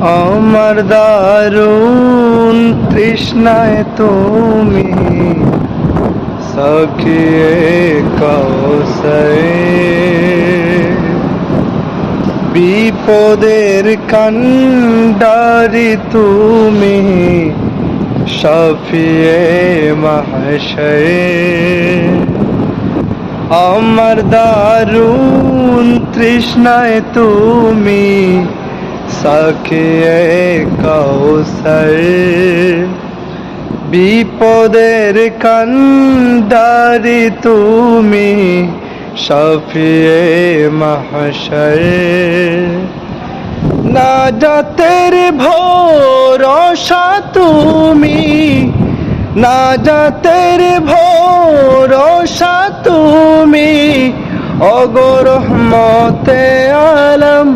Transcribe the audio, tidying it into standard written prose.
আমার দারুণ তৃষ্ণায় তুমি সাকিয়ে কাউসারে, বিপদের কান্ডারি তুমি শাফিয়ে মাহশরে। আমার দারুণ তৃষ্ণায় তুমি সাকিয়ে কাউসার, বিপদের কান্ডারি তুমি শাফিয়ে মাহশর। নাজাতের ভরসা তুমি, নাজাতের ভরসা তুমি, ওগো রহমতে আলম।